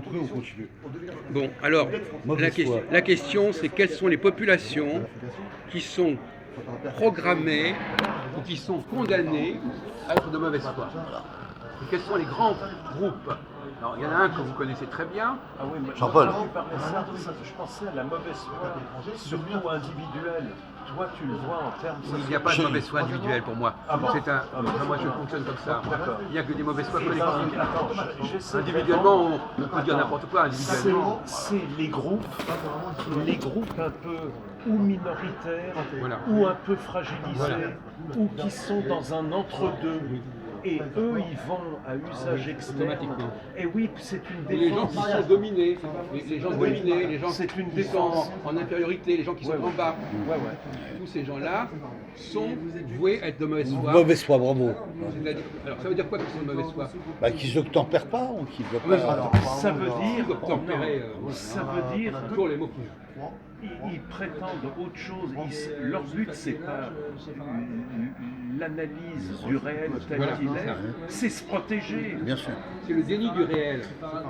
rentré, on continue. Bon, alors, la question, c'est quelles sont les populations qui sont programmées ou qui sont condamnées à être de mauvaise foi. Et quels sont les grands groupes? Alors, il y en a un que vous connaissez très bien. Ah oui, Jean-Paul. Je pensais à la mauvaise foi, surtout individuelle. Toi, tu le vois en termes... Il n'y a pas de mauvaise foi individuelle pour moi. Ah bon? Moi, je fonctionne comme ça. D'accord. Il n'y a que des mauvaises foi collectives. J'essaie Individuellement, on peut dire n'importe quoi. Individuellement, c'est les groupes un peu ou minoritaires, Voilà. ou un peu fragilisés, Voilà. ou qui sont dans un entre-deux. Et eux, ils vont à usage externe. Automatiquement. Et oui, c'est une les gens défense. qui sont dominés, les gens dominés, les gens C'est une qui sont défense. en infériorité, les gens qui sont en bas. Ouais. Tous ces gens-là sont voués à être de mauvaise foi. Mauvaise foi, bravo. Alors ça veut dire quoi qu'ils sont de mauvaise foi? Bah, qu'ils n'obtempèrent pas ou qu'ils ne veulent pas. Ça veut dire, Tempérer, ça veut dire toujours les mots qui... ils prétendent autre chose. Leur but, c'est pas l'analyse du réel tel Voilà, qu'il c'est ça. est, c'est se protéger. Bien sûr. C'est le déni du réel.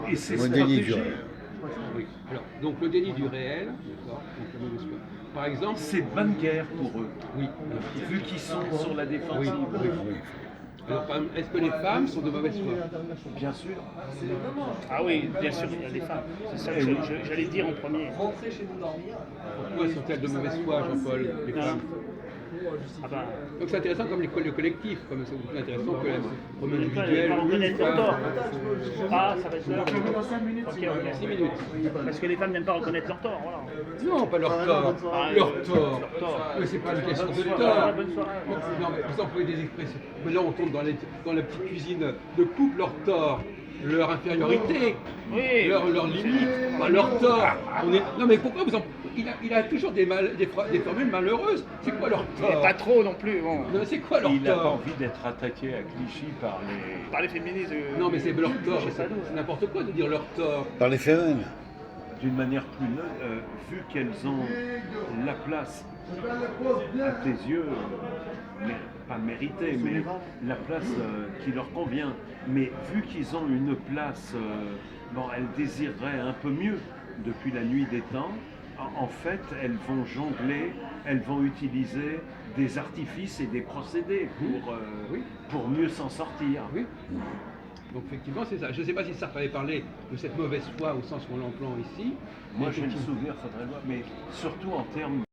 Et c'est Le se déni du protéger. réel. Oui. Alors, donc le déni du réel, d'accord, donc la mauvaise foi. Par exemple, C'est bonne guerre pour eux, oui. vu qu'ils sont sur la défensive. Oui. Alors, par exemple, est-ce que les femmes sont de mauvaise foi? Bien sûr. Ah oui, bien sûr, il y a des femmes. C'est ça que j'allais dire en premier. Pourquoi sont-elles de mauvaise foi, Jean-Paul, les femmes? Ah bah, Donc c'est intéressant comme le collectif, comme c'est beaucoup plus intéressant que comme il individuel. va reconnaître leur tort. Ah, ça va être l'heure. 6 minutes. Parce que les femmes n'aiment pas reconnaître leur tort, voilà. Non, pas leur tort. Leur tort. Mais c'est pas une question de tort. Bonne soirée. Non, mais vous employez des expressions. Mais là, on tombe dans la petite cuisine de couple, leur tort, leur infériorité, Oui. leur limite, pas leur tort. Non, mais pourquoi vous en... Il a toujours des formules malheureuses. C'est quoi leur Et tort? pas trop non plus, bon. Non, c'est quoi leur Il n'a pas tort? envie d'être attaqué à Clichy par les... Par les féministes. Non, mais c'est leur tort. Je sais pas d'où. C'est n'importe quoi de dire leur tort. Par les féminines. D'une manière plus neutre, vu qu'elles ont la place, à tes yeux, mais pas méritée, mais la place qui leur convient. Mais vu qu'ils ont une place, elles désireraient un peu mieux depuis la nuit des temps. En fait, elles vont jongler, elles vont utiliser des artifices et des procédés pour mieux s'en sortir. Oui. Donc effectivement, c'est ça. Je ne sais pas si Sartre avait parlé de cette mauvaise foi au sens qu'on l'emploie ici. Moi, j'ai le souvenir, faudrait voir, mais surtout en termes